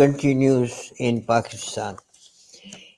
continues in Pakistan.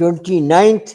29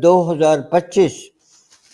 2025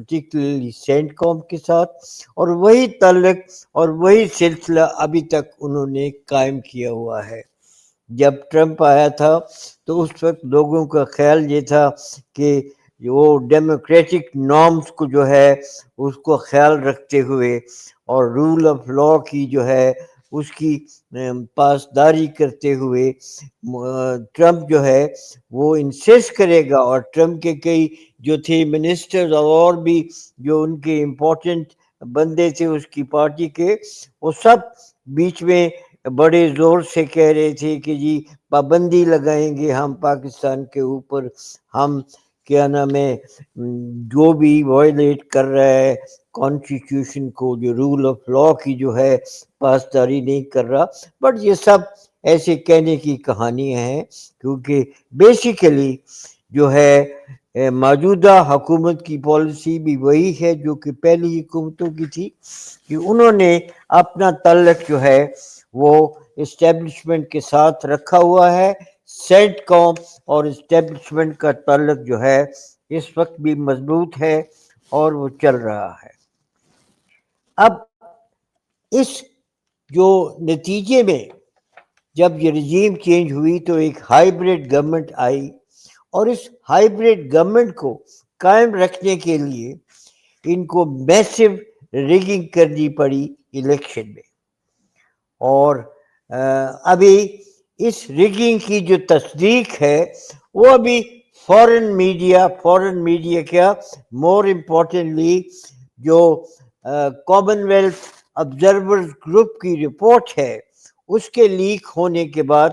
particularly Saint کام کے ساتھ، اور وہی تعلق اور وہی سلسلہ ابھی تک انہوں نے قائم کیا ہوا ہے۔ جب ٹرمپ آیا تھا تو اس وقت لوگوں کا خیال یہ تھا کہ وہ ڈیموکریٹک نارمز کو جو ہے اس کو خیال رکھتے ہوئے اور رول آف لا کی جو ہے اس کی پاسداری کرتے ہوئے ٹرمپ جو ہے وہ انسسٹ کرے گا، اور ٹرمپ کے کئی جو تھے منسٹر اور بھی جو ان کے امپورٹنٹ بندے تھے اس کی پارٹی کے، وہ سب بیچ میں بڑے زور سے کہہ رہے تھے کہ جی پابندی لگائیں گے ہم پاکستان کے اوپر، ہم کیا نام ہے جو بھی وائلیٹ کر رہا ہے کانسٹیٹیوشن کو، جو رول آف لا کی جو ہے پاسداری نہیں کر رہا۔ بٹ یہ سب ایسے کہنے کی کہانیاں ہیں، کیونکہ بیسیکلی جو ہے موجودہ حکومت کی پالیسی بھی وہی ہے جو کہ پہلی حکومتوں کی تھی، کہ انہوں نے اپنا تعلق جو ہے وہ اسٹیبلشمنٹ کے ساتھ رکھا ہوا ہے۔ سینٹ کام اور اسٹیبلشمنٹ کا تعلق جو ہے اس وقت بھی مضبوط ہے اور وہ چل رہا ہے۔ اب اس جو نتیجے میں جب یہ رجیم چینج ہوئی تو ایک ہائیبریڈ گورنمنٹ آئی، اور اس ہائیبریڈ گورنمنٹ کو قائم رکھنے کے لیے ان کو میسو ریگنگ کرنی پڑی الیکشن میں، اور ابھی اس ریگنگ کی جو تصدیق ہے وہ ابھی فورن میڈیا کیا مور امپورٹنٹلی جو کامن ویلتھ آبزرورز گروپ کی رپورٹ ہے اس کے لیک ہونے کے بعد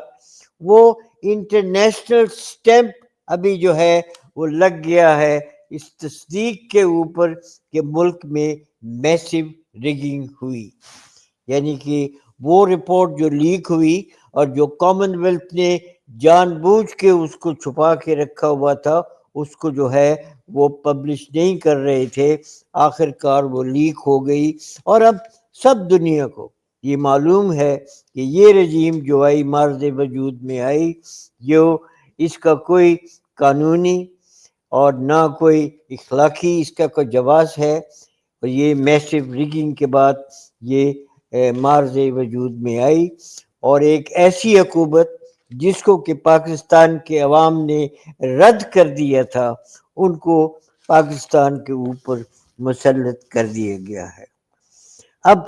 وہ انٹرنیشنل سٹیمپ ابھی جو ہے وہ لگ گیا ہے اس تصدیق کے اوپر کہ ملک میں میسو ریگنگ ہوئی، یعنی کہ وہ رپورٹ جو لیک ہوئی اور جو کامن ویلتھ نے جان بوجھ کے اس کو چھپا کے رکھا ہوا تھا اس کو جو ہے وہ پبلش نہیں کر رہے تھے، آخر کار وہ لیک ہو گئی، اور اب سب دنیا کو یہ معلوم ہے کہ یہ رجیم جو آئی مارز وجود میں آئی، جو اس کا کوئی قانونی اور نہ کوئی اخلاقی اس کا کوئی جواز ہے، اور یہ میسو ریگنگ کے بعد یہ مارز وجود میں آئی، اور ایک ایسی حکومت جس کو کہ پاکستان کے عوام نے رد کر دیا تھا ان کو پاکستان کے اوپر مسلط کر دیا گیا ہے۔ اب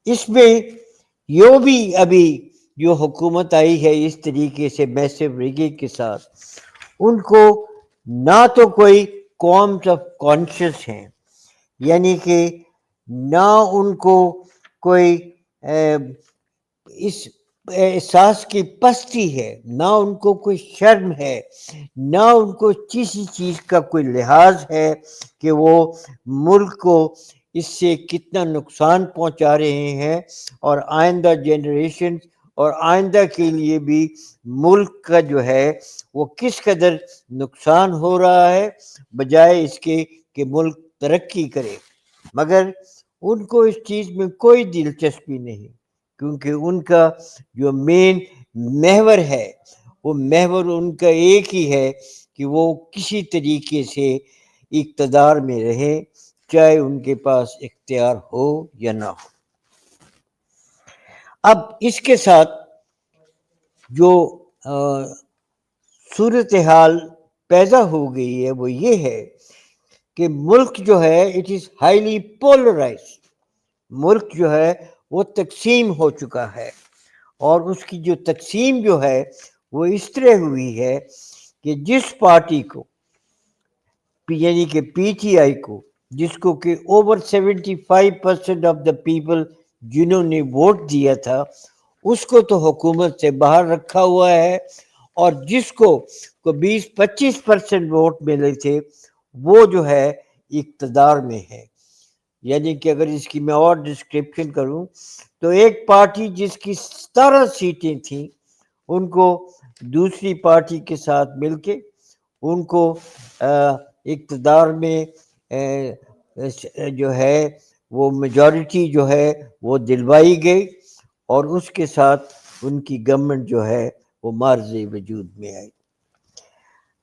اس میں یہ بھی ابھی جو حکومت آئی ہے اس طریقے سے میسو ریگنگ کے ساتھ، ان کو نہ تو کوئی قومز آف کانشیس ہیں، یعنی کہ نہ ان کو کوئی اس احساس کی پستی ہے، نہ ان کو کوئی شرم ہے، نہ ان کو کسی چیز کا کوئی لحاظ ہے کہ وہ ملک کو اس سے کتنا نقصان پہنچا رہے ہیں، اور آئندہ جنریشن اور آئندہ کے لیے بھی ملک کا جو ہے وہ کس قدر نقصان ہو رہا ہے، بجائے اس کے کہ ملک ترقی کرے۔ مگر ان کو اس چیز میں کوئی دلچسپی نہیں، کیونکہ ان کا جو مین محور ہے وہ محور ان کا ایک ہی ہے کہ وہ کسی طریقے سے اقتدار میں رہیں، چاہے ان کے پاس اختیار ہو یا نہ ہو۔ اب اس کے ساتھ جو صورتحال پیدا ہو گئی ہے وہ یہ ہے کہ ملک جو ہے اٹ از ہائیلی پولرائزڈ، ملک جو ہے وہ تقسیم ہو چکا ہے، اور اس کی جو تقسیم جو ہے وہ اس طرح ہوئی ہے کہ جس پارٹی کو یعنی کہ پی ٹی آئی کو، جس کو کہ اوور 75% آف دا پیپل جنہوں نے ووٹ دیا تھا اس کو تو حکومت سے باہر رکھا ہوا ہے، اور جس کو 20-25% ووٹ ملے تھے وہ جو ہے اقتدار میں ہے۔ یعنی کہ اگر اس کی میں اور ڈسکرپشن کروں تو ایک پارٹی جس کی 17 سیٹیں تھیں ان کو دوسری پارٹی کے ساتھ مل کے ان کو اقتدار میں جو ہے وہ میجورٹی جو ہے وہ دلوائی گئی، اور اس کے ساتھ ان کی گورنمنٹ جو ہے وہ مارز وجود میں آئی۔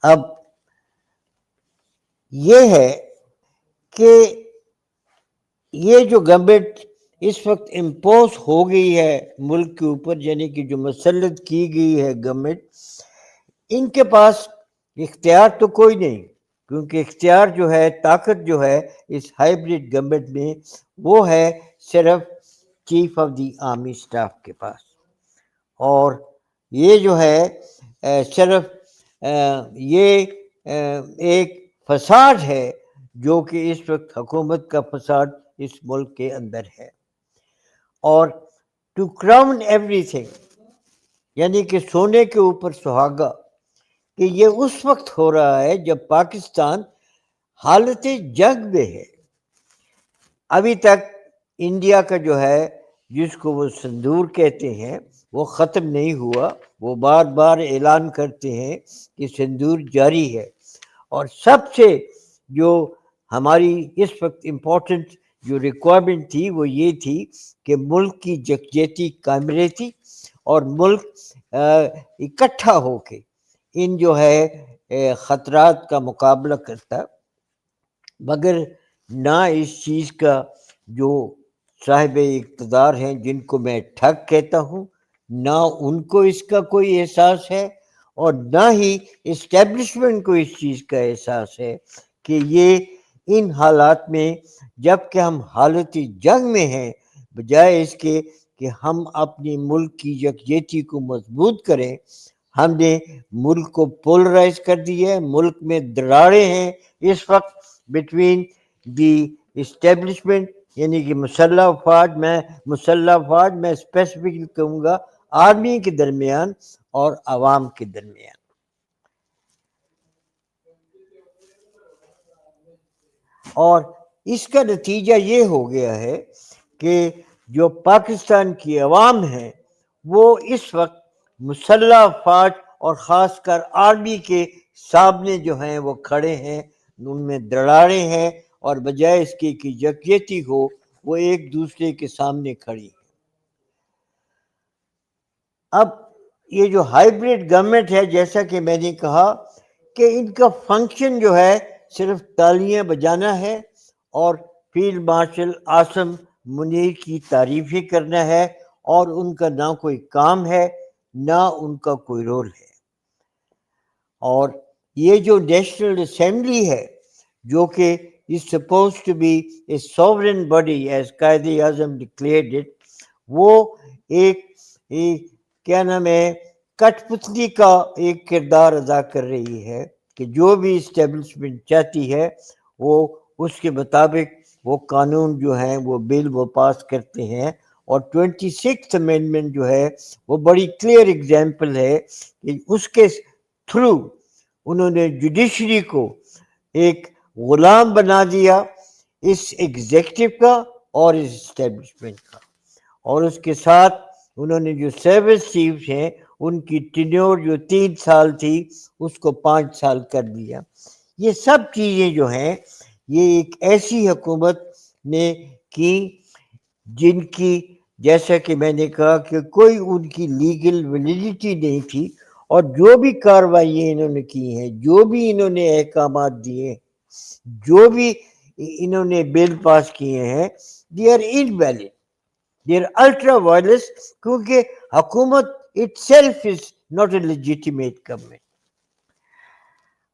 اب یہ ہے کہ یہ جو گورنمنٹ اس وقت امپوز ہو گئی ہے ملک کے اوپر، یعنی کہ جو مسلط کی گئی ہے گورنمنٹ، ان کے پاس اختیار تو کوئی نہیں، کیونکہ اختیار جو ہے، طاقت جو ہے اس ہائیبریڈ گورنمنٹ میں، وہ ہے صرف chief of the army staff کے پاس. اور یہ جو ہے صرف یہ ایک فساد ہے جو کہ اس وقت حکومت کا فساد اس ملک کے اندر ہے. اور ٹو کراؤن ایوری تھنگ، یعنی کہ سونے کے اوپر سہاگا، کہ یہ اس وقت ہو رہا ہے جب پاکستان حالت جنگ میں ہے. ابھی تک انڈیا کا جو ہے، جس کو وہ سندور کہتے ہیں، وہ ختم نہیں ہوا. وہ بار بار اعلان کرتے ہیں کہ سندور جاری ہے. اور سب سے جو ہماری اس وقت امپورٹنٹ جو ریکوائرمنٹ تھی وہ یہ تھی کہ ملک کی یکجہتی قائم رہتی اور ملک اکٹھا ہو کے ان جو ہے خطرات کا مقابلہ کرتا. مگر نہ اس چیز کا جو صاحب اقتدار ہیں، جن کو میں ٹھگ کہتا ہوں، نہ ان کو اس کا کوئی احساس ہے، اور نہ ہی اسٹیبلشمنٹ کو اس چیز کا احساس ہے کہ یہ ان حالات میں، جب کہ ہم حالت جنگ میں ہیں، بجائے اس کے کہ ہم اپنی ملک کی یکجہتی کو مضبوط کریں، ہم نے ملک کو پولرائز کر دیا ہے. ملک میں دراڑیں ہیں اس وقت بٹوین دی اسٹیبلشمنٹ، یعنی کہ مسلح افواج میں اسپیسیفکلی کہوں گا آرمی کے درمیان اور عوام کے درمیان. اور اس کا نتیجہ یہ ہو گیا ہے کہ جو پاکستان کی عوام ہے وہ اس وقت مسلح افواج اور خاص کر آرمی کے سامنے جو ہیں وہ کھڑے ہیں، ان میں دراڑیں ہیں، اور بجائے اس کی کہ یکجہتی ہو، وہ ایک دوسرے کے سامنے کھڑی ہے. اب یہ جو ہائیبریڈ گورنمنٹ ہے، جیسا کہ میں نے کہا کہ ان کا فنکشن جو ہے صرف تالیاں بجانا ہے اور فیلڈ مارشل عاصم منیر کی تعریفیں کرنا ہے، اور ان کا نہ کوئی کام ہے نہ ان کا کوئی رول ہے. اور یہ جو نیشنل اسمبلی ہے، جو کہ is supposed to be a sovereign body as Quaid Azam declared it، وہ ایک کیا نام ہے، کٹ پتلی کا ایک کردار ادا کر رہی ہے کہ جو بھی اسٹیبلشمنٹ چاہتی ہے وہ اس کے مطابق وہ قانون جو ہیں وہ بل وہ پاس کرتے ہیں. اور 26th امینڈمنٹ جو ہے وہ بڑی کلیئر ایگزامپل ہے کہ اس کے تھرو انہوں نے جوڈیشری کو ایک غلام بنا دیا اس ایگزیکٹو کا اور اس اسٹیبلشمنٹ کا. اور اس کے ساتھ انہوں نے جو سروس چیفز ہیں ان کی ٹینیور جو 3 سال تھی اس کو 5 سال کر دیا. یہ سب چیزیں جو ہیں یہ ایک ایسی حکومت نے کی جن کی، جیسا کہ میں نے کہا کہ کوئی ان کی لیگل ویلیڈیٹی نہیں تھی. اور جو بھی کارروائیاں انہوں نے کی ہیں، جو بھی انہوں نے احکامات دیے، جو بھی انہوں نے بل پاس کیے ہیں، they are invalid, they are ultra violet، کیونکہ حکومت itself is not a legitimate government.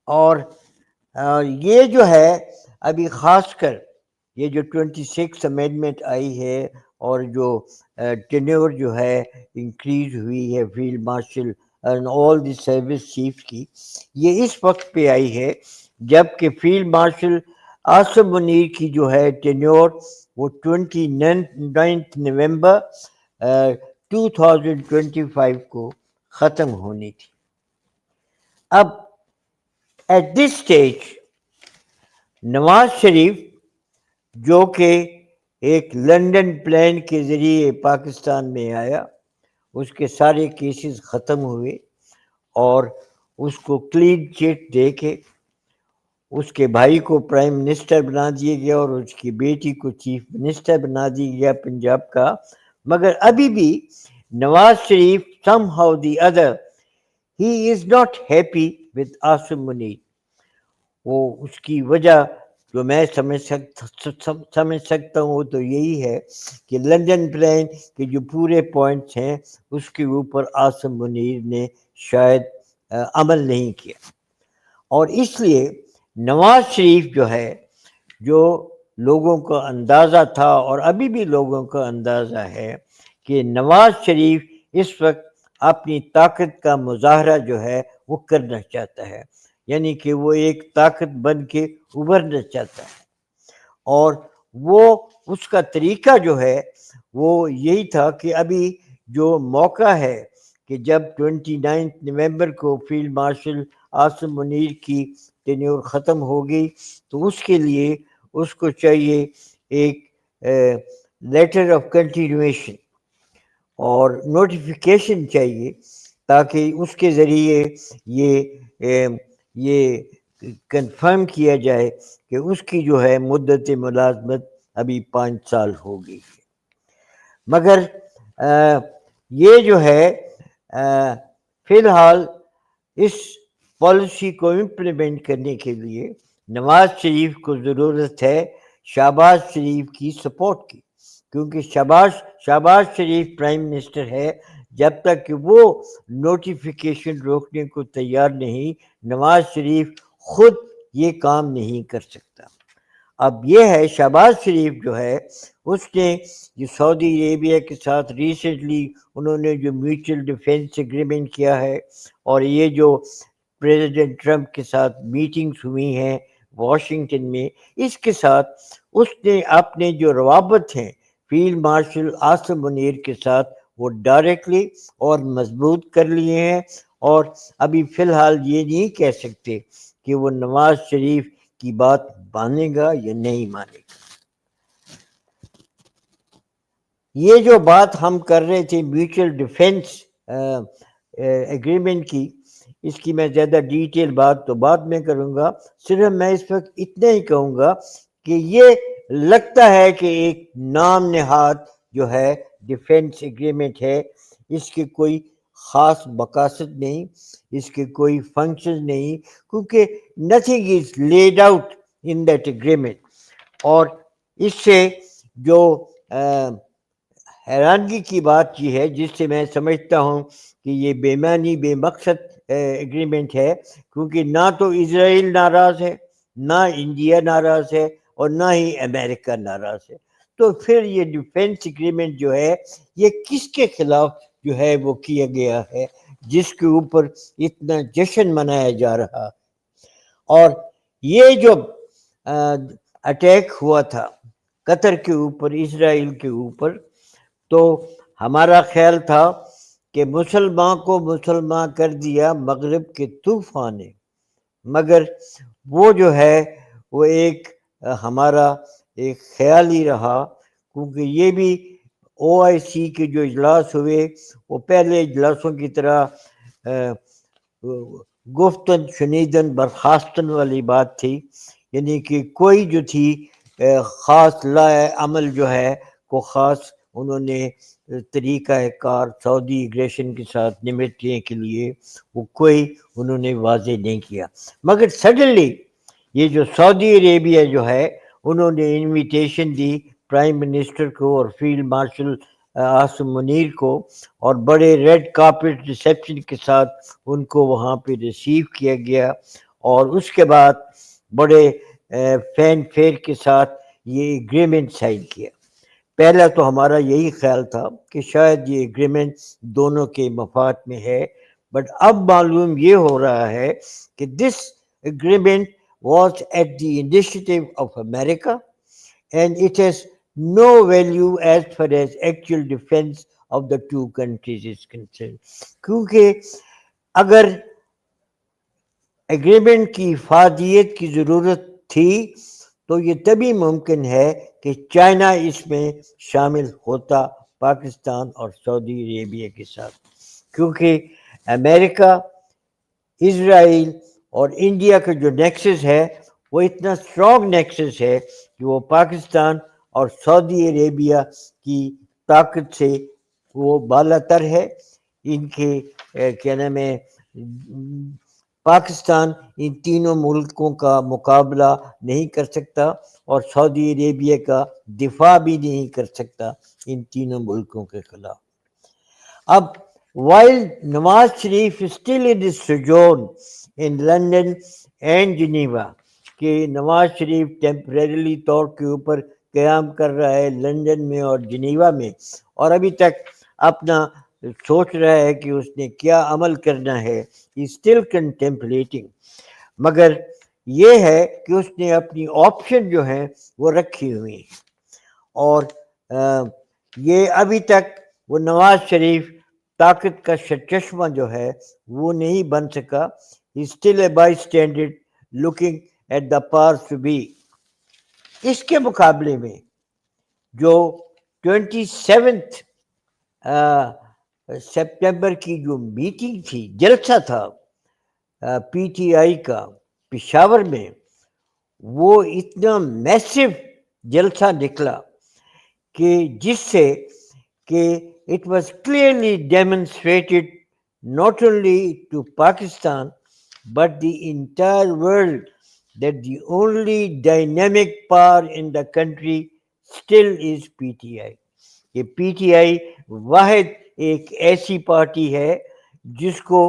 اور یہ جو ہے ابھی خاص کر یہ جو 26 امینڈمنٹ آئی ہے اور جو ٹینیور جو ہے انکریز ہوئی ہے field marshal and all the service chief کی، یہ اس وقت پہ آئی ہے جب کہ فیلڈ مارشل عاصم منیر کی جو ہے ٹینیور وہ 29 نومبر 2025 کو ختم ہونی تھی. اب at this stage Nawaz Sharif, جو کہ ایک لنڈن پلان کے ذریعے پاکستان میں آیا، اس کے سارے کیسز ختم ہوئے اور اس کو کلین چٹ دے کے اس کے بھائی کو پرائم منسٹر بنا دیا گیا اور اس کی بیٹی کو چیف منسٹر بنا دیا گیا پنجاب کا. مگر ابھی بھی Nawaz Sharif somehow the other he is not happy with Asim Munir. وہ اس کی وجہ جو میں سمجھ سکتا ہوں وہ تو یہی ہے کہ لندن پلان کے جو پورے پوائنٹس ہیں اس کے اوپر عاصم منیر نے شاید عمل نہیں کیا، اور اس لیے نواز شریف جو ہے، جو لوگوں کا اندازہ تھا اور ابھی بھی لوگوں کا اندازہ ہے کہ نواز شریف اس وقت اپنی طاقت کا مظاہرہ جو ہے وہ کرنا چاہتا ہے، یعنی کہ وہ ایک طاقت بن کے ابھرنا چاہتا ہے، اور وہ اس کا طریقہ جو ہے وہ یہی تھا کہ ابھی جو موقع ہے کہ جب 29 نومبر کو فیلڈ مارشل عاصم منیر کی ٹینیور ختم ہوگی تو اس کے لیے اس کو چاہیے ایک لیٹر آف کنٹینویشن اور نوٹیفیکیشن چاہیے، تاکہ اس کے ذریعے یہ کنفرم کیا جائے کہ اس کی جو ہے مدت ملازمت ابھی 5 سال ہو گئی ہے۔ مگر یہ جو ہے فی الحال اس پالیسی کو امپلیمنٹ کرنے کے لیے نواز شریف کو ضرورت ہے شہباز شریف کی سپورٹ کی، کیونکہ شہباز شریف پرائم منسٹر ہے، جب تک کہ وہ نوٹیفیکیشن روکنے کو تیار نہیں، نواز شریف خود یہ کام نہیں کر سکتا۔ اب یہ ہے شہباز شریف جو ہے اس نے جو سعودی عربیہ کے ساتھ ریسنٹلی انہوں نے جو میوچل ڈیفینس ایگریمنٹ کیا ہے، اور یہ جو پریزیڈنٹ ٹرمپ کے ساتھ میٹنگز ہوئی ہیں واشنگٹن میں، اس کے ساتھ اس نے اپنے جو روابط ہیں فیلڈ مارشل عاصم منیر کے ساتھ وہ ڈائریکٹلی اور مضبوط کر لیے ہیں، اور ابھی فی الحال یہ نہیں کہہ سکتے کہ وہ نواز شریف کی بات مانے گا یا نہیں مانے گا۔ یہ جو بات ہم کر رہے تھے میوچل ڈیفینس ایگریمنٹ کی، اس کی میں زیادہ ڈیٹیل بات تو بعد میں کروں گا، صرف میں اس وقت اتنا ہی کہوں گا کہ یہ لگتا ہے کہ ایک نام نہاد جو ہے ڈیفینس ایگریمنٹ ہے، اس کے کوئی خاص مقاصد نہیں، اس کے کوئی فنکشن نہیں، کیونکہ nothing is laid out in that agreement. اور اس سے جو حیرانگی کی بات یہ ہے، جس سے میں سمجھتا ہوں کہ یہ بے معنی بے مقصد ایگریمنٹ ہے، کیونکہ نہ تو اسرائیل ناراض ہے، نہ انڈیا ناراض ہے، اور نہ ہی امریکہ ناراض ہے، تو پھر یہ ڈیفینس ایگریمنٹ جو ہے یہ کس کے خلاف جو ہے وہ کیا گیا ہے، جس کے اوپر اتنا جشن منایا جا رہا ہے۔ اور یہ جو اٹیک ہوا تھا قطر کے اوپر، اسرائیل کے اوپر، تو ہمارا خیال تھا کہ مسلمان کو مسلمان کر دیا مغرب کے طوفان نے، مگر وہ جو ہے وہ ایک ہمارا ایک خیال ہی رہا، کیونکہ یہ بھی OIC کے جو اجلاس ہوئے وہ پہلے اجلاسوں کی طرح گفتن شنیدن برخاستن والی بات تھی، یعنی کہ کوئی جو تھی خاص لائے عمل جو ہے کو خاص انہوں نے طریقہ کار سعودی ایگریشن کے ساتھ نمٹنے کے لیے وہ کوئی انہوں نے واضح نہیں کیا، مگر سڈنلی یہ جو سعودی عربیہ جو ہے انہوں نے انویٹیشن دی پرائم منسٹر کو اور فیلڈ مارشل عاصم منیر کو، اور بڑے ریڈ کارپٹ ریسیپشن کے ساتھ ان کو وہاں پہ ریسیو کیا گیا، اور اس کے بعد بڑے فین فیئر کے ساتھ یہ ایگریمنٹ سائن کیا۔ پہلا تو ہمارا یہی خیال تھا کہ شاید یہ ایگریمنٹ دونوں کے مفاد میں ہے، بٹ اب معلوم یہ ہو رہا ہے کہ this agreement was at the initiative of America and it has no value as far as actual defense of the two countries is concerned، کیونکہ اگر ایگریمنٹ کی افادیت کی ضرورت تھی تو یہ تبھی ممکن ہے کہ چائنا اس میں شامل ہوتا پاکستان اور سعودی عربیہ کے ساتھ، کیونکہ امریکہ، اسرائیل اور انڈیا کا جو نیکسس ہے وہ اتنا اسٹرانگ نیکسس ہے کہ وہ پاکستان اور سعودی عربیہ کی طاقت سے وہ بالا تر ہے۔ ان کے کیا نام ہے پاکستان ان تینوں ملکوں کا مقابلہ نہیں کر سکتا اور سعودی عربیہ کا دفاع بھی نہیں کر سکتا ان تینوں ملکوں کے خلاف. اب while Nawaz Sharif is still in his sojourn in London and Geneva, کہ نواز شریف ٹیمپریریلی طور کے اوپر قیام کر رہا ہے لندن میں اور جنیوا میں، اور ابھی تک اپنا سوچ رہا ہے کہ اس نے کیا عمل کرنا ہے، اسٹل کنٹمپلیٹنگ، مگر یہ ہے کہ اس نے اپنی آپشن جو ہیں وہ رکھی ہوئی ہیں، اور یہ ابھی تک وہ نواز شریف طاقت کا سرچشمہ جو ہے وہ نہیں بن سکا. Still a bystander looking at the par to be. اس کے مقابلے میں جو 27 سپٹمبر کی جو میٹنگ تھی، جلسہ تھا پی ٹی آئی کا پشاور میں، وہ اتنا میسو جلسہ نکلا کہ جس سے کہ it was clearly demonstrated not only to Pakistan but the entire world that the only dynamic power in the country still is PTI. یہ پی ٹی آئی واحد ایک ایسی پارٹی ہے جس کو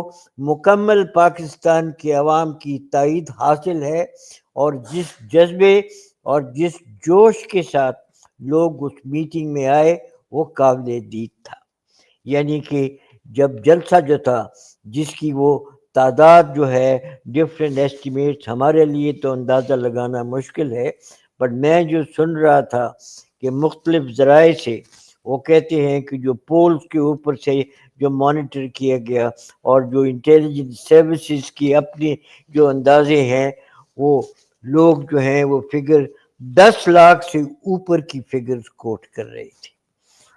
مکمل پاکستان کے عوام کی تائید حاصل ہے، اور جس جذبے اور جس جوش کے ساتھ لوگ اس میٹنگ میں آئے وہ قابل دید تھا. یعنی کہ جب جلسہ جو تھا جس کی وہ تعداد جو ہے ڈفرینٹ ایسٹیمیٹس ہمارے لیے تو اندازہ لگانا مشکل ہے، بٹ میں جو سن رہا تھا کہ مختلف ذرائع سے وہ کہتے ہیں کہ جو پولز کے اوپر سے جو مانیٹر کیا گیا اور جو انٹیلیجنس سروسز کی اپنے جو اندازے ہیں، وہ لوگ جو ہیں وہ فگر 10 لاکھ سے اوپر کی فگرز کوٹ کر رہے تھے.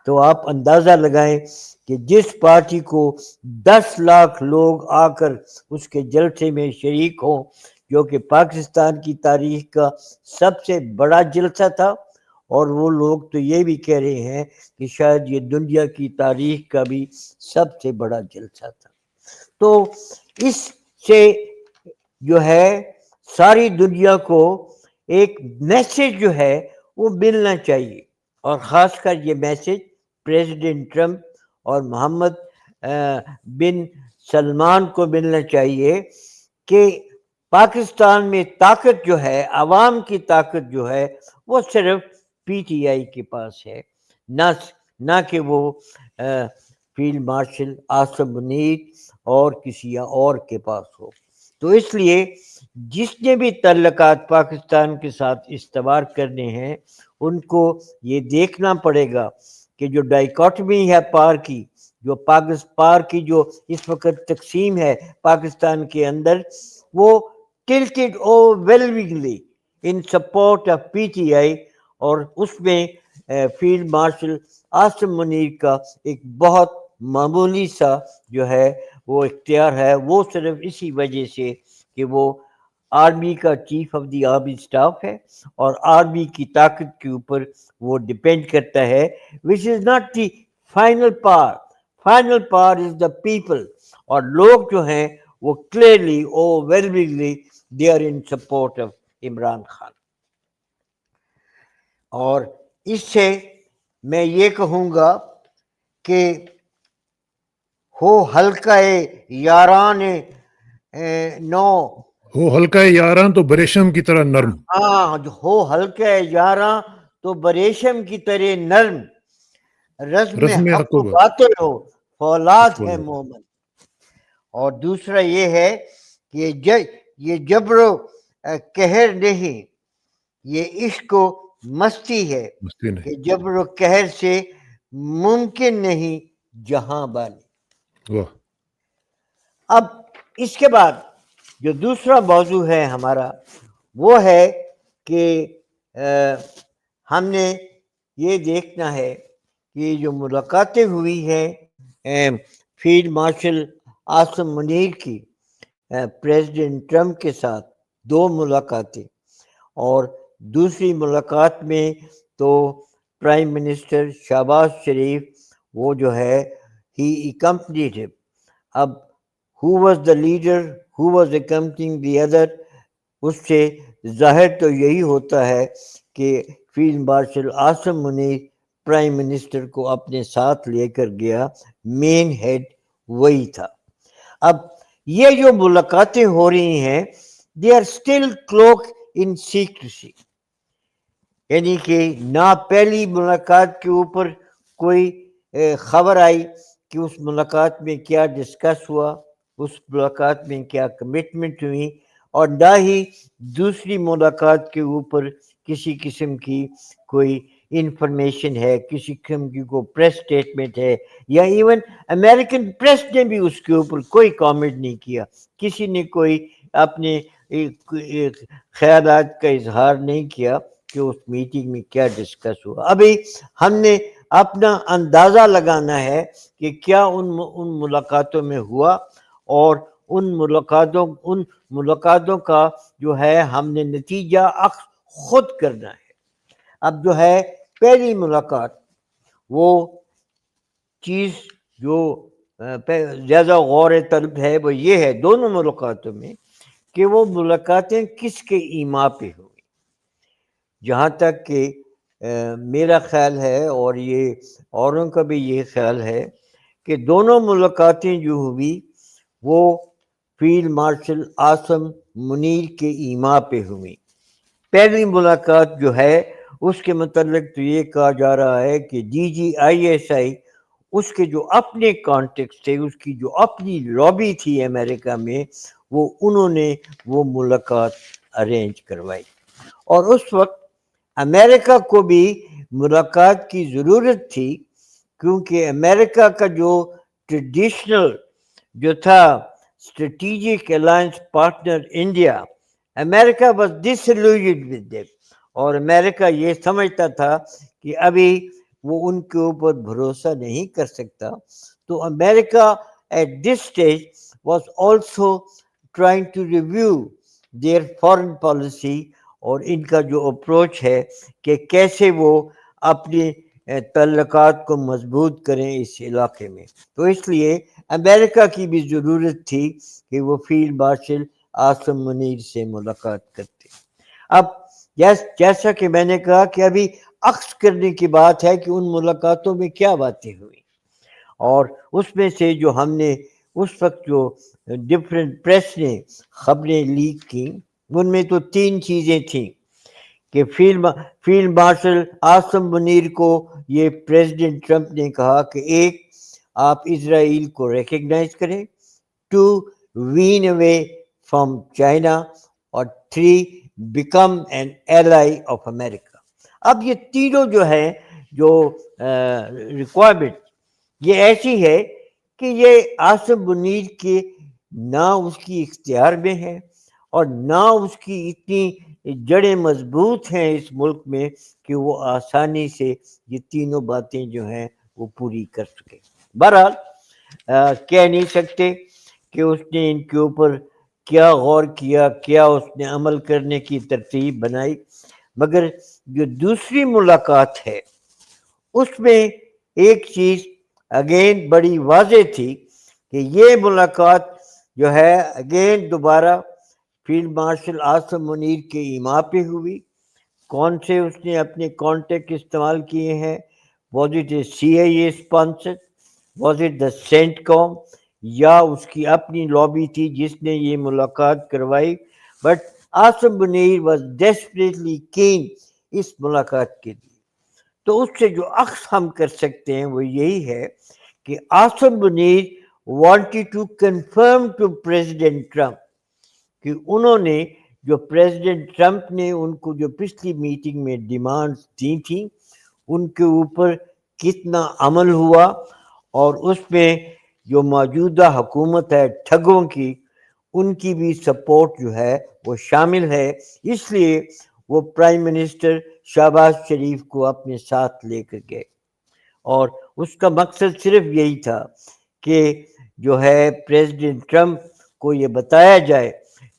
تو آپ اندازہ لگائیں کہ جس پارٹی کو 10 لاکھ لوگ آ کر اس کے جلسے میں شریک ہوں، جو کہ پاکستان کی تاریخ کا سب سے بڑا جلسہ تھا، اور وہ لوگ تو یہ بھی کہہ رہے ہیں کہ شاید یہ دنیا کی تاریخ کا بھی سب سے بڑا جلسہ تھا. تو اس سے جو ہے ساری دنیا کو ایک میسج جو ہے وہ ملنا چاہیے، اور خاص کر یہ میسج پریزیڈنٹ ٹرمپ اور محمد بن سلمان کو ملنا چاہیے کہ پاکستان میں طاقت جو ہے، عوام کی طاقت جو ہے، وہ صرف پی ٹی آئی کے پاس ہے، نہ کہ وہ فیلڈ مارشل عاصم منیر اور کسی اور کے پاس ہو. تو اس لیے جس نے بھی تعلقات پاکستان کے ساتھ استوار کرنے ہیں ان کو یہ دیکھنا پڑے گا کہ جو ڈائیکاٹمی ہے پار کی، جو پار کی جو اس وقت تقسیم ہے پاکستان کے اندر، وہ tilted overwhelmingly in support of PTI، اور اس میں فیلڈ مارشل عاصم منیر کا ایک بہت معمولی سا جو ہے وہ اختیار ہے، وہ صرف اسی وجہ سے کہ وہ آرمی کا chief of the army staff ہے اور آرمی کی طاقت کے اوپر وہ ڈپینڈ کرتا ہے، which is not the final power. Final power is the people، اور لوگ جو ہیں وہ clearly overwhelmingly they are in support of Imran Khan. اور اس سے میں یہ کہوں گا کہ ہو حلقہ یاران نو، ہو ہلکا یاراں تو بریشم کی طرح نرم. ہاں، ہو حلقہ یاراں تو بریشم کی طرح نرم، رزم حق و باطل ہو فولاد ہے مومن. اور دوسرا یہ ہے کہ یہ جبر و قہر نہیں، یہ عشق و مستی ہے کہ جبر و قہر سے ممکن نہیں جہاں بانی. اب اس کے بعد جو دوسرا موضوع ہے ہمارا وہ ہے کہ ہم نے یہ دیکھنا ہے کہ جو ملاقاتیں ہوئی ہیں فیلڈ مارشل عاصم منیر کی پریزیڈنٹ ٹرمپ کے ساتھ 2 ملاقاتیں، اور دوسری ملاقات میں تو پرائم منسٹر شہباز شریف وہ جو ہے ہی اکمپنیڈ ہم. اب who was the leader who was accompanying the other. اس سے ظاہر تو یہی ہوتا ہے کہ field marshal Asim Munir prime minister کو اپنے ساتھ لے کر گیا، مین ہیڈ وہی تھا۔ اب یہ جو ملاقاتیں ہو رہی ہیں they are still cloak in secrecy, یعنی کہ نہ پہلی ملاقات کے اوپر کوئی خبر آئی کہ اس ملاقات میں کیا ڈسکس ہوا، اس ملاقات میں کیا کمٹمنٹ ہوئی، اور نہ ہی دوسری ملاقات کے اوپر کسی قسم کی کوئی انفارمیشن ہے، کسی قسم کی کوئی پریس سٹیٹمنٹ ہے، یا ایون امریکن پریس نے بھی اس کے اوپر کوئی کامنٹ نہیں کیا، کسی نے کوئی اپنے خیالات کا اظہار نہیں کیا کہ اس میٹنگ میں کیا ڈسکس ہوا۔ ابھی ہم نے اپنا اندازہ لگانا ہے کہ کیا ان ملاقاتوں میں ہوا، اور ان ملاقاتوں کا جو ہے ہم نے نتیجہ خود کرنا ہے۔ اب جو ہے پہلی ملاقات، وہ چیز جو زیادہ غور طلب ہے وہ یہ ہے دونوں ملاقاتوں میں کہ وہ ملاقاتیں کس کے ایما پہ ہوئی۔ جہاں تک کہ میرا خیال ہے، اور یہ اوروں کا بھی یہ خیال ہے، کہ دونوں ملاقاتیں جو ہوئی وہ فیلڈ مارشل عاصم منیر کے ایما پہ ہوئی۔ پہلی ملاقات جو ہے اس کے متعلق تو یہ کہا جا رہا ہے کہ DGISI اس کے جو اپنے کانٹیکٹ تھے، اس کی جو اپنی لابی تھی امریکہ میں، وہ انہوں نے وہ ملاقات ارینج کروائی، اور اس وقت امریکہ کو بھی ملاقات کی ضرورت تھی، کیونکہ امریکہ کا جو ٹریڈیشنل جو تھا strategic alliance partner India, America was disillusioned with them, اور امریکہ یہ سمجھتا تھا کہ ابھی وہ ان کے اوپر بھروسہ نہیں کر سکتا۔ تو America at this stage was also trying to review their foreign policy, اور ان کا جو اپروچ ہے کہ کیسے وہ اپنے تعلقات کو مضبوط کریں اس علاقے میں۔ تو اس لیے امریکہ کی بھی ضرورت تھی کہ وہ فیلڈ مارشل عاصم منیر سے ملاقات کرتے۔ اب جیسا کہ میں نے کہا کہ ابھی عکس کرنے کی بات ہے کہ ان ملاقاتوں میں کیا باتیں ہوئی، اور اس میں سے جو ہم نے اس وقت جو ڈفرینٹ پریس نے خبریں لیک کی، ان میں تو 3 چیزیں تھیں کہ فیلڈ مارشل عاصم منیر کو یہ پریزیڈنٹ ٹرمپ نے کہا کہ 1 آپ اسرائیل کو ریکگنائز کریں، 2 وین اوے فرام چائنا، اور 3 بیکم این ایلائی آف امریکہ۔ اب یہ تینوں جو ہیں جو ریکوائرمنٹ یہ ایسی ہے کہ یہ عاصم منیر کے نہ اس کی اختیار میں ہے، اور نہ اس کی اتنی جڑیں مضبوط ہیں اس ملک میں کہ وہ آسانی سے یہ تینوں باتیں جو ہیں وہ پوری کر سکے۔ بہرحال کہہ نہیں سکتے کہ اس نے ان کے اوپر کیا غور کیا، کیا اس نے عمل کرنے کی ترتیب بنائی، مگر جو دوسری ملاقات ہے اس میں ایک چیز اگین بڑی واضح تھی کہ یہ ملاقات جو ہے اگین دوبارہ فیلڈ مارشل عاصم منیر کے ایما پہ ہوئی۔ کون سے اس نے اپنے کانٹیکٹ استعمال کیے ہیں؟ Was it a CIA sponsor, was it the Centcom کام، یا اس کی اپنی لابی تھی جس نے یہ ملاقات کروائی؟ But Asim Munir was desperately keen اس ملاقات کے لیے۔ تو اس سے جو عکس ہم کر سکتے ہیں وہ یہی ہے کہ Asim Munir wanted to confirm to president Trump کہ انہوں نے جو پریزیڈنٹ ٹرمپ نے ان کو جو پچھلی میٹنگ میں ڈیمانڈز دی تھیں ان کے اوپر کتنا عمل ہوا، اور اس میں جو موجودہ حکومت ہے ٹھگوں کی، ان کی بھی سپورٹ جو ہے وہ شامل ہے۔ اس لیے وہ پرائم منسٹر شہباز شریف کو اپنے ساتھ لے کر گئے، اور اس کا مقصد صرف یہی تھا کہ جو ہے پریزیڈنٹ ٹرمپ کو یہ بتایا جائے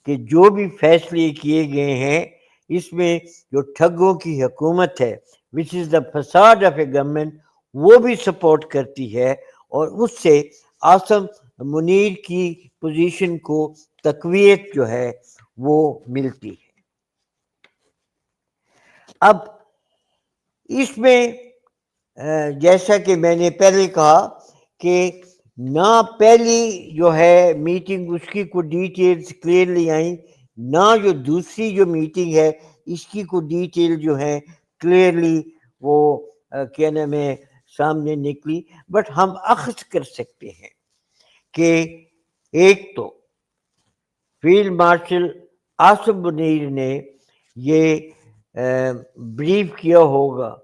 کہ جو بھی فیصلے کیے گئے ہیں اس میں جو ٹھگوں کی حکومت ہے which is the facade of a government وہ بھی سپورٹ کرتی ہے، اور اس سے عاصم منیر کی پوزیشن کو تقویت جو ہے وہ ملتی ہے. اب اس میں جیسا کہ میں نے پہلے کہا کہ نہ پہلی جو ہے میٹنگ اس کی کوئی ڈیٹیلز کلیئرلی آئیں، نہ جو دوسری جو میٹنگ ہے اس کی کوئی ڈیٹیل جو ہے کلیئرلی وہ کیا نام ہے سامنے نکلی. بٹ ہم اخذ کر سکتے ہیں کہ ایک تو فیلڈ مارشل آصف منیر نے یہ بریف کیا ہوگا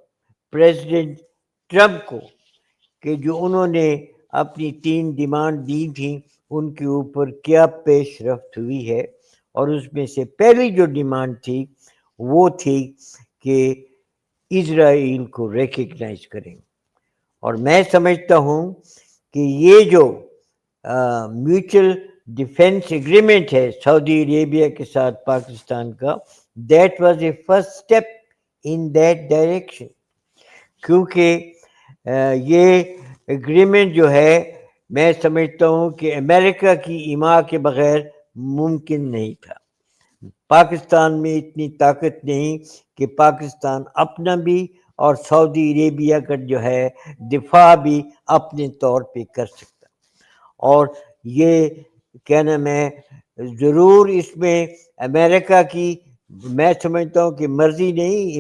پریزیڈنٹ ٹرمپ کو کہ جو انہوں نے اپنی 3 ڈیمانڈ دی تھیں ان کے اوپر کیا پیش رفت ہوئی ہے. اور اس میں سے پہلی جو ڈیمانڈ تھی وہ تھی کہ اسرائیل کو ریکگنائز کریں. اور میں سمجھتا ہوں کہ یہ جو میوچل ڈیفینس ایگریمنٹ ہے سعودی عربیہ کے ساتھ پاکستان کا، that was a first step in that direction. کیونکہ یہ ایگریمنٹ جو ہے میں سمجھتا ہوں کہ امریکہ کی ایما کے بغیر ممکن نہیں تھا. پاکستان میں اتنی طاقت نہیں کہ پاکستان اپنا بھی اور سعودی عربیہ کا جو ہے دفاع بھی اپنے طور پہ کر سکتا. اور یہ کیا نام ہے ضرور اس میں امریکہ کی میں سمجھتا ہوں کہ مرضی نہیں،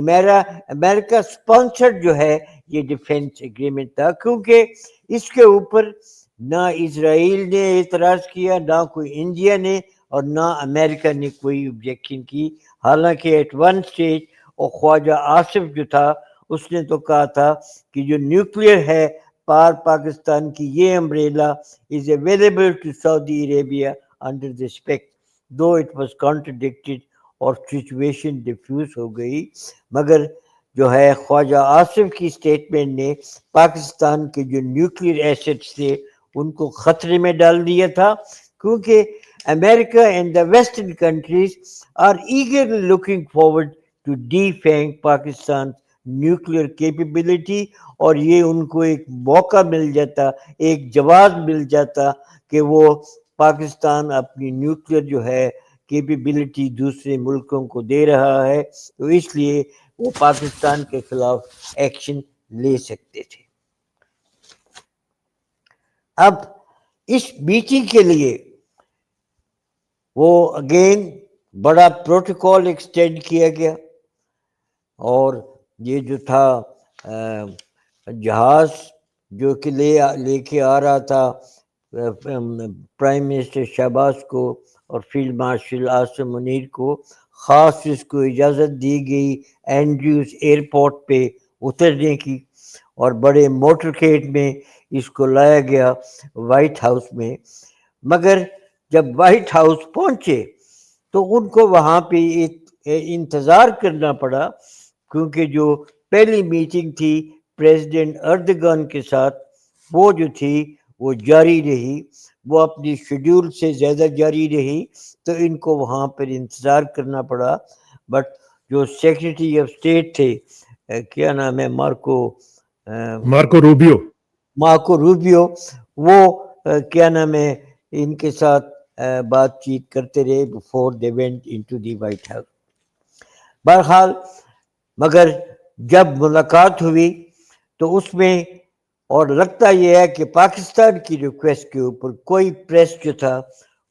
امریکہ اسپانسرڈ جو ہے یہ ڈیفینس ایگریمنٹ تھا، کیونکہ اس کے اوپر نہ اسرائیل نے اعتراض کیا، نہ کوئی انڈیا نے، اور نہ امریکہ نے کوئی objection کی. حالانکہ ایٹ ون سٹیج اور خواجہ آصف جو تھا اس نے تو کہا تھا کہ جو نیوکلیئر ہے پاکستان کی یہ umbrella is available to Saudi Arabia under the spec, though it was contradicted اور سچویشن ڈیفیوز ہو گئی. مگر جو ہے خواجہ آصف کی اسٹیٹمنٹ نے پاکستان کے جو نیوکلیئر ایسٹس تھے ان کو خطرے میں ڈال دیا تھا، کیونکہ America and the Western countries are eagerly looking forward to defang Pakistan's nuclear capability. اور یہ ان کو ایک موقع مل جاتا، ایک جواز مل جاتا کہ وہ پاکستان اپنی نیوکلیئر جو ہے کیپیبلٹی دوسرے ملکوں کو دے رہا ہے، تو اس لیے وہ پاکستان کے خلاف ایکشن لے سکتے تھے. اب اس میٹنگ کے لیے وہ اگین بڑا پروٹوکول ایکسٹینڈ کیا گیا، اور یہ جو تھا جہاز جو کہ لے کے آ رہا تھا پرائم منسٹر شہباز کو اور فیلڈ مارشل آصف منیر کو، خاص اس کو اجازت دی گئی اینڈریوز ایئرپورٹ پہ اترنے کی، اور بڑے موٹر کیٹ میں اس کو لایا گیا وائٹ ہاؤس میں. مگر جب وائٹ ہاؤس پہنچے تو ان کو وہاں پہ ایک انتظار کرنا پڑا، کیونکہ جو پہلی میٹنگ تھی پریزیڈنٹ اردگان کے ساتھ وہ جو تھی وہ جاری رہی، وہ اپنی شیڈیول سے زیادہ جاری رہی، تو ان کو وہاں پر انتظار کرنا پڑا. بٹ جو سیکریٹری آف اسٹیٹ تھے کیا نام ہے مارکو روبیو وہ کیا نام ہے ان کے ساتھ بات چیت کرتے رہے before they went into the white house. بہرحال مگر جب ملاقات ہوئی تو اس میں اور لگتا یہ ہے کہ پاکستان کی ریکویسٹ کے اوپر کوئی پریس جو تھا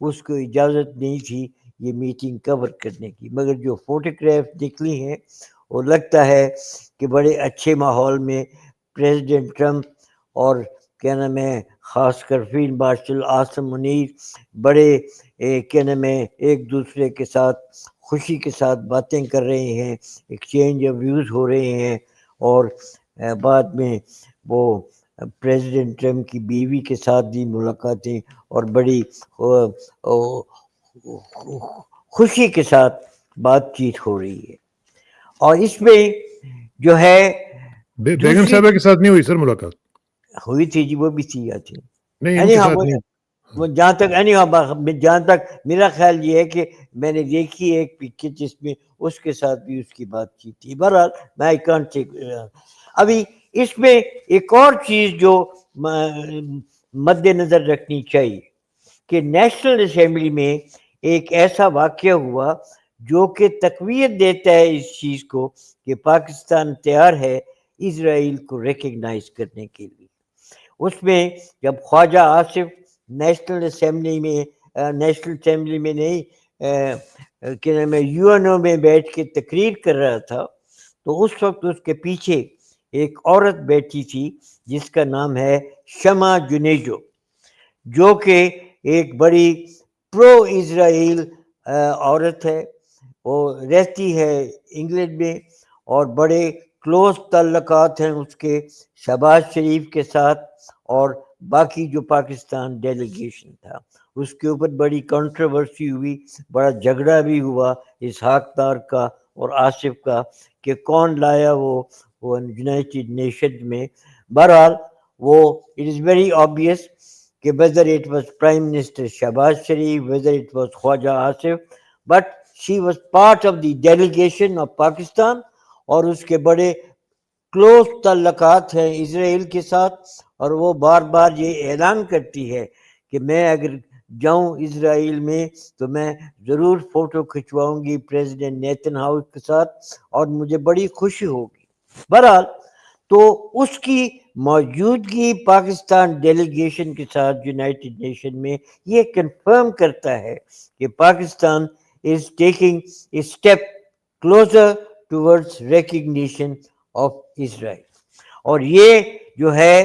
اس کو اجازت نہیں تھی یہ میٹنگ کور کرنے کی. مگر جو فوٹوگراف نکلی ہیں وہ لگتا ہے کہ بڑے اچھے ماحول میں پریزیڈنٹ ٹرمپ اور کیا نام ہے خاص کر فیلڈ مارشل آصف منیر بڑے کیا نام ہے ایک دوسرے کے ساتھ خوشی کے ساتھ باتیں کر رہے ہیں، ایکسچینج آف ویوز ہو رہے ہیں. اور بعد میں وہ پریزیڈنٹ ٹرمپ کی بیوی کے ساتھ بھی ملاقاتیں اور بڑی خوشی کے ساتھ بات چیت ہو رہی ہے. اور اس میں جو ہے بیگم صاحبہ کے ساتھ نہیں ہوئی سر ملاقات؟ ہوئی تھی جی، وہ بھی تھی آتی نہیں، وہ جہاں تک میرا خیال یہ ہے کہ میں نے دیکھی ایک پکچر جس میں اس کے ساتھ بھی اس کی بات چیت تھی. بہرحال میں ابھی اس میں ایک اور چیز جو مد نظر رکھنی چاہیے کہ نیشنل اسمبلی میں ایک ایسا واقعہ ہوا جو کہ تقویت دیتا ہے اس چیز کو کہ پاکستان تیار ہے اسرائیل کو ریکگنائز کرنے کے لیے۔ اس میں جب خواجہ آصف نیشنل اسمبلی میں نہیں کیا نام ہے یو این او میں بیٹھ کے تقریر کر رہا تھا، تو اس وقت اس کے پیچھے ایک عورت بیٹھی تھی جس کا نام ہے شمع جنیجو، جو کہ ایک بڑی پرو اسرائیل عورت ہے۔ وہ رہتی ہے انگلینڈ میں اور بڑے کلوز تعلقات ہیں اس کے شہباز شریف کے ساتھ، اور باقی جو پاکستان ڈیلیگیشن تھا اس کے اوپر بڑی کنٹروورسی ہوئی، بڑا جھگڑا بھی ہوا اسحاق ڈار کا اور آصف کا کہ کون لایا وہ یونائٹڈ نیشن میں۔ بہرحال وہ اٹ از ویری آبویس کہ whether it was Prime Minister Shahbaz Sharif, whether it was Khwaja Asif, but she was part of the delegation of Pakistan، اور اس کے بڑے کلوز تعلقات ہیں اسرائیل کے ساتھ، اور وہ بار بار یہ اعلان کرتی ہے کہ میں اگر جاؤں اسرائیل میں تو میں ضرور فوٹو کھنچواؤں گی پریزیڈنٹ نیتن ہاؤس کے ساتھ، اور مجھے بڑی خوشی ہوگی۔ بہرحال تو اس کی موجودگی پاکستان ڈیلیگیشن کے ساتھ یونائٹڈ نیشن میں یہ کنفرم کرتا ہے کہ Pakistan is taking a step closer towards recognition of Israel. اور یہ جو ہے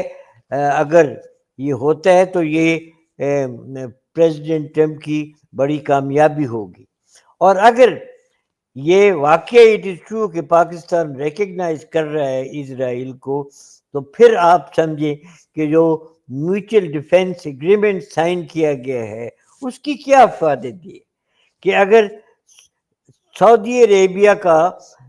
اگر یہ ہوتا ہے تو یہ پریزیڈنٹ ٹرمپ کی بڑی کامیابی ہوگی، اور اگر یہ واقعہ اٹ از ٹرو کہ پاکستان ریکگنائز کر رہا ہے اسرائیل کو، تو پھر آپ سمجھیں کہ جو میوچل ڈیفینس ایگریمنٹ سائن کیا گیا ہے اس کی کیا افادت ہے کہ اگر سعودی عربیہ کا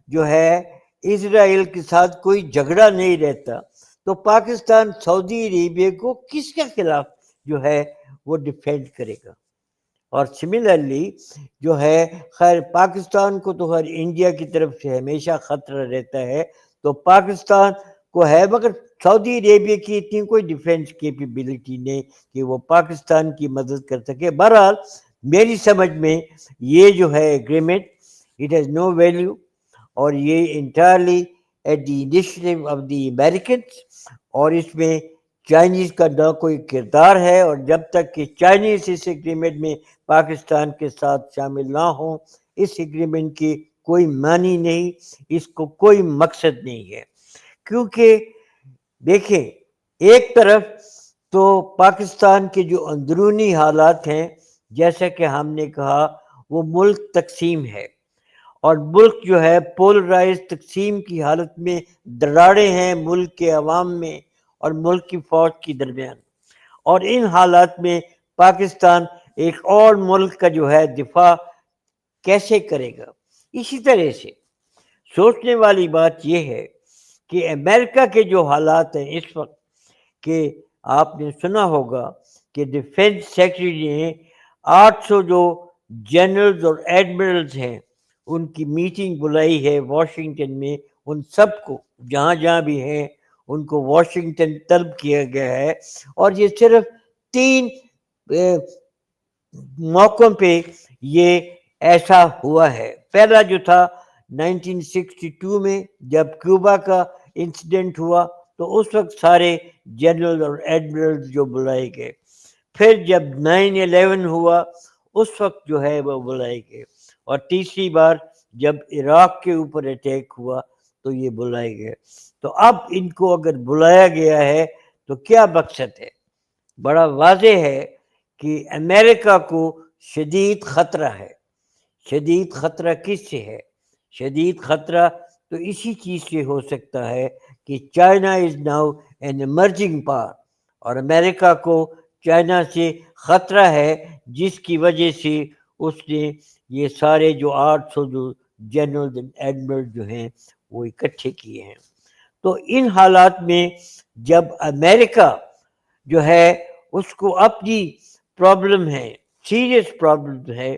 جو ہے اسرائیل کے ساتھ کوئی جھگڑا نہیں رہتا تو پاکستان سعودی عربیہ کو کس کے خلاف جو ہے وہ ڈیفینڈ کرے گا۔ اور سملرلی جو ہے خیر پاکستان کو تو ہر انڈیا کی طرف سے ہمیشہ خطرہ رہتا ہے، تو پاکستان کو ہے، مگر سعودی عربیہ کی اتنی کوئی ڈیفینس کیپیبلٹی نہیں کہ وہ پاکستان کی مدد کر سکے۔ بہرحال میری سمجھ میں یہ جو ہے agreement it has no value, اور یہ entirely at the initiative of the Americans, اور اس میں چائنیز کا نہ کوئی کردار ہے، اور جب تک کہ چائنیز اس ایگریمنٹ میں پاکستان کے ساتھ شامل نہ ہوں اس ایگریمنٹ کی کوئی معنی نہیں، اس کو کوئی مقصد نہیں ہے۔ کیونکہ دیکھیں ایک طرف تو پاکستان کے جو اندرونی حالات ہیں جیسا کہ ہم نے کہا وہ ملک تقسیم ہے، اور ملک جو ہے پولرائز تقسیم کی حالت میں دراڑیں ہیں ملک کے عوام میں اور ملک کی فوج کی درمیان، اور ان حالات میں پاکستان ایک اور ملک کا جو ہے دفاع کیسے کرے گا۔ اسی طرح سے سوچنے والی بات یہ ہے کہ امریکہ کے جو حالات ہیں اس وقت، کہ آپ نے سنا ہوگا کہ ڈیفینس سیکرٹری نے 800 جو جنرلز اور ایڈمرلز ہیں ان کی میٹنگ بلائی ہے واشنگٹن میں، ان سب کو جہاں جہاں بھی ہیں ان کو واشنگٹن طلب کیا گیا ہے، اور یہ صرف 3 موقعوں پہ یہ ایسا ہوا ہے۔ پہلا جو تھا 1962 میں جب کیوبا کا انسیڈنٹ ہوا تو اس وقت سارے جنرل اور ایڈمرل جو بلائے گئے، پھر جب 9/11 ہوا اس وقت جو ہے وہ بلائے گئے، اور تیسری بار جب عراق کے اوپر اٹیک ہوا تو یہ بلائے گئے۔ تو اب ان کو اگر بلایا گیا ہے تو کیا مقصد ہے؟ بڑا واضح ہے کہ امریکہ کو شدید خطرہ ہے۔ شدید خطرہ کس سے ہے؟ شدید خطرہ تو اسی چیز سے ہو سکتا ہے کہ China is now an emerging power, اور امریکہ کو چائنا سے خطرہ ہے جس کی وجہ سے اس نے یہ سارے جو 800 جو جنرل ایڈمرل جو ہیں وہ اکٹھے کیے ہیں۔ تو ان حالات میں جب امریکہ جو ہے اس کو اپنی پرابلم ہے، سیریس پرابلم ہے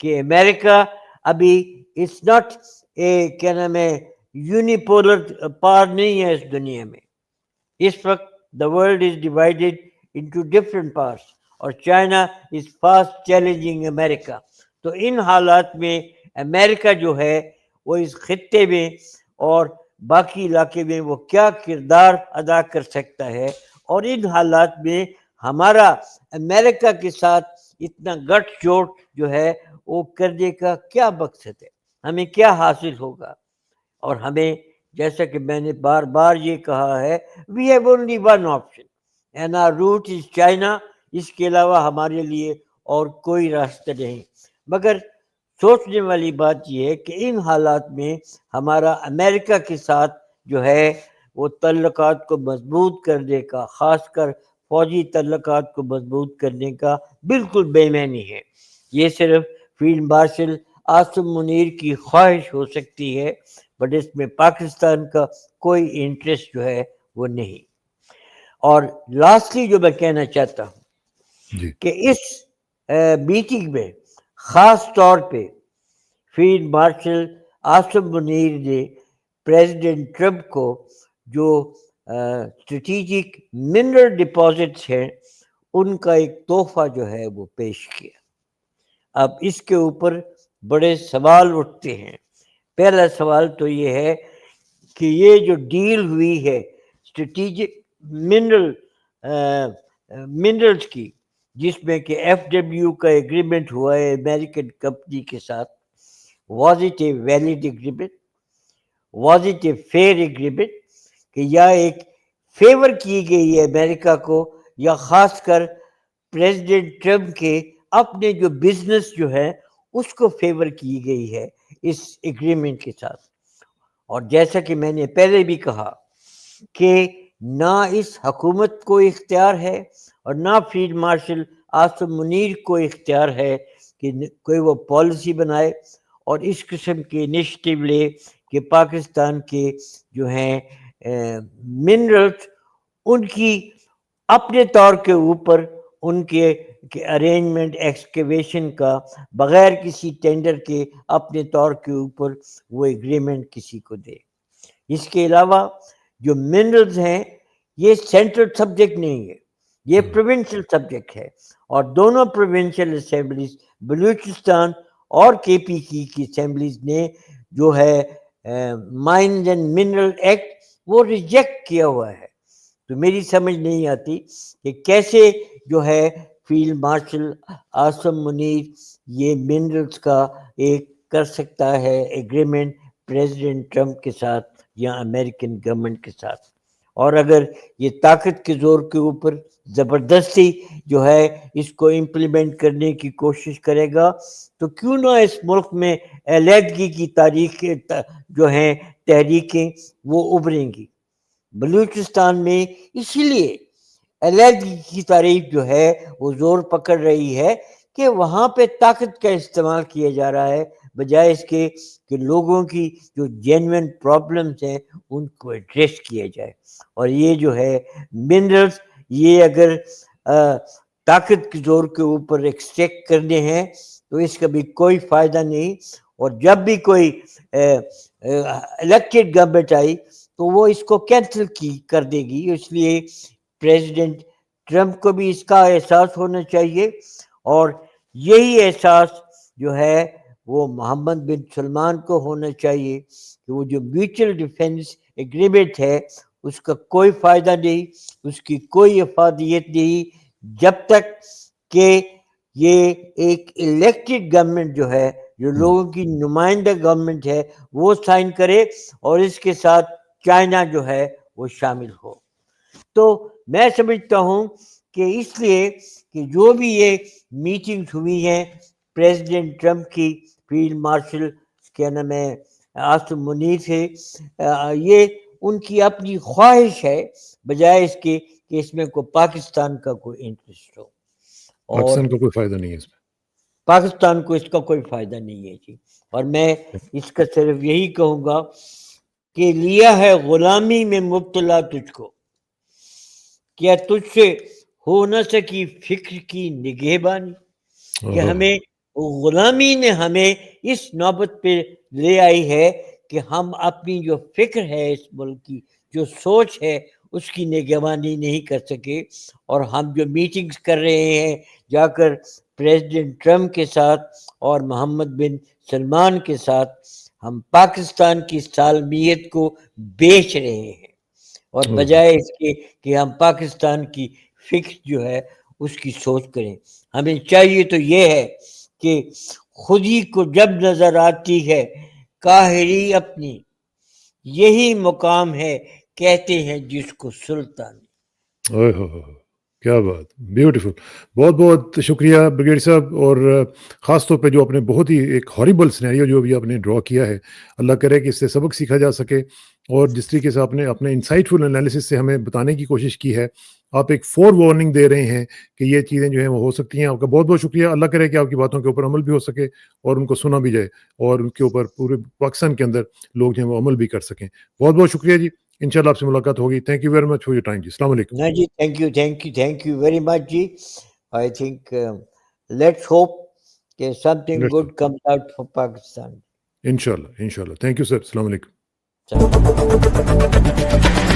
کہ امریکہ ابھی اٹس ناٹ کیا نام ہے یونیپولر پار نہیں ہے اس دنیا میں۔ اس وقت the world is divided into different parts, اور چائنا از فاسٹ چیلنجنگ امریکہ۔ تو ان حالات میں امریکہ جو ہے وہ اس خطے میں اور باقی علاقے میں وہ کیا کردار ادا کر سکتا ہے، اور ان حالات میں ہمارا امریکہ کے ساتھ اتنا گٹھ جوڑ جو ہے وہ کرنے کا کیا مقصد ہے، ہمیں کیا حاصل ہوگا۔ اور ہمیں جیسا کہ میں نے بار بار یہ کہا ہے، we have only one option and our route is China, اس کے علاوہ ہمارے لیے اور کوئی راستہ نہیں۔ مگر سوچنے والی بات یہ ہے کہ ان حالات میں ہمارا امریکہ کے ساتھ جو ہے وہ تعلقات کو مضبوط کرنے کا، خاص کر فوجی تعلقات کو مضبوط کرنے کا بالکل بے معنی ہے۔ یہ صرف فیلڈ مارشل عاصم منیر کی خواہش ہو سکتی ہے، بٹ اس میں پاکستان کا کوئی انٹرسٹ جو ہے وہ نہیں۔ اور لاسٹلی جو میں کہنا چاہتا ہوں جی کہ اس میٹنگ میں خاص طور پہ فیلڈ مارشل عاصم منیر نے پریزیڈنٹ ٹرمپ کو جو اسٹریٹجک منرل ڈپازٹس ہیں ان کا ایک تحفہ جو ہے وہ پیش کیا۔ اب اس کے اوپر بڑے سوال اٹھتے ہیں۔ پہلا سوال تو یہ ہے کہ یہ جو ڈیل ہوئی ہے اسٹریٹجک منرلز کی، جس میں کہ ایف ڈبلیو کا ایگریمنٹ ہوا ہے امریکن کمپنی کے ساتھ، was it a valid agreement, was it a fair agreement, کہ یا ایک فیور کی گئی ہے امریکہ کو، یا خاص کر پریزیڈنٹ ٹرمپ کے اپنے جو بزنس جو ہے اس کو فیور کی گئی ہے اس ایگریمنٹ کے ساتھ۔ اور جیسا کہ میں نے پہلے بھی کہا کہ نہ اس حکومت کو اختیار ہے اور نہ فیلڈ مارشل عاصم منیر کو اختیار ہے کہ کوئی وہ پالیسی بنائے اور اس قسم کے انیشیٹو لے کہ پاکستان کے جو ہیں منرلز ان کی اپنے طور کے اوپر ان کے ارینجمنٹ ایکسکیویشن کا بغیر کسی ٹینڈر کے اپنے طور کے اوپر وہ ایگریمنٹ کسی کو دے۔ اس کے علاوہ جو منرلز ہیں یہ سینٹرل سبجیکٹ نہیں ہے، یہ پروونشل سبجیکٹ ہے، اور دونوں پروونشل اسمبلیز بلوچستان اور کے پی کی اسمبلیز نے جو ہے مائنز اینڈ منرل ایکٹ وہ ریجیکٹ کیا ہوا ہے۔ تو میری سمجھ نہیں آتی کہ کیسے جو ہے فیلڈ مارشل عاصم منیر یہ منرلز کا ایک کر سکتا ہے ایگریمنٹ پریزیڈنٹ ٹرمپ کے ساتھ یا امریکن گورنمنٹ کے ساتھ۔ اور اگر یہ طاقت کے زور کے اوپر زبردستی جو ہے اس کو امپلیمنٹ کرنے کی کوشش کرے گا تو کیوں نہ اس ملک میں علیحدگی کی تاریخ جو ہیں تحریکیں وہ ابھریں گی۔ بلوچستان میں اسی لیے علیحدگی کی تاریخ جو ہے وہ زور پکڑ رہی ہے کہ وہاں پہ طاقت کا استعمال کیا جا رہا ہے بجائے اس کے کہ لوگوں کی جو جینوئن پرابلمس ہیں ان کو ایڈریس کیا جائے۔ اور یہ جو ہے منرلز یہ اگر طاقت کے زور کے اوپر ایکسٹریکٹ کرنے ہیں تو اس کا بھی کوئی فائدہ نہیں، اور جب بھی کوئی الیکٹڈ گورنمنٹ آئی تو وہ اس کو کینسل کر دے گی۔ اس لیے پریزیڈنٹ ٹرمپ کو بھی اس کا احساس ہونا چاہیے، اور یہی احساس جو ہے وہ محمد بن سلمان کو ہونا چاہیے کہ وہ جو میوچل ڈیفینس ایگریمنٹ ہے اس کا کوئی فائدہ نہیں، اس کی کوئی افادیت نہیں جب تک کہ یہ ایک الیکٹڈ گورنمنٹ جو ہے جو لوگوں کی نمائندہ گورنمنٹ ہے وہ سائن کرے اور اس کے ساتھ چائنا جو ہے وہ شامل ہو۔ تو میں سمجھتا ہوں کہ اس لیے کہ جو بھی یہ میٹنگ ہوئی ہیں پریزیڈنٹ ٹرمپ کی فیلڈ مارشل کیا نام ہے عاصم منیر سے، یہ ان کی اپنی خواہش ہے بجائے اس کے کہ اس میں کوئی پاکستان کا کوئی انٹرسٹ ہو، اور پاکستان کا کوئی فائدہ نہیں ہے اس میں۔ پاکستان کو اس کا کوئی فائدہ نہیں ہے جی۔ اور میں اس کا صرف یہی کہوں گا کہ لیا ہے غلامی میں مبتلا تجھ کو، کیا تجھ سے ہو نہ سکی فکر کی نگہبانی، کہ ہمیں غلامی نے ہمیں اس نوبت پہ لے آئی ہے کہ ہم اپنی جو فکر ہے اس ملک کی، جو سوچ ہے اس کی نگہبانی نہیں کر سکے، اور ہم جو میٹنگز کر رہے ہیں جا کر پریزیڈنٹ ٹرمپ کے ساتھ اور محمد بن سلمان کے ساتھ، ہم پاکستان کی سالمیت کو بیچ رہے ہیں، اور بجائے اس کے کہ ہم پاکستان کی فکر جو ہے اس کی سوچ کریں. ہمیں چاہیے تو یہ ہے کہ خودی کو جب نظر آتی ہے قاہری اپنی، یہی مقام ہے کہتے ہیں جس کو سلطان. کیا بات، بیوٹیفل. بہت بہت شکریہ بریگیڈیئر صاحب، اور خاص طور پہ جو آپ نے بہت ہی ایک ہارریبل سینیریو جو بھی آپ نے ڈرا کیا ہے، اللہ کرے کہ اس سے سبق سیکھا جا سکے، اور جس طریقے سے آپ نے اپنے انسائٹفل انالیسس سے ہمیں بتانے کی کوشش کی ہے، آپ ایک فور وارننگ دے رہے ہیں کہ یہ چیزیں جو ہیں وہ ہو سکتی ہیں. آپ کا بہت بہت شکریہ. اللہ کرے کہ آپ کی باتوں کے اوپر عمل بھی ہو سکے اور ان کو سنا بھی جائے، اور ان کے اوپر پورے پاکستان کے اندر لوگ جو ہیں وہ عمل بھی کر سکیں. بہت بہت شکریہ جی. انشاءاللہ آپ سے ملاقات ہوگی. Thank you very much for your time جی. السلام علیکم. No, ji, thank you very much, ji. I think let's hope that something Let's good comes out for Pakistan. انشاءاللہ. Thank you sir. السلام علیکم. Thank you.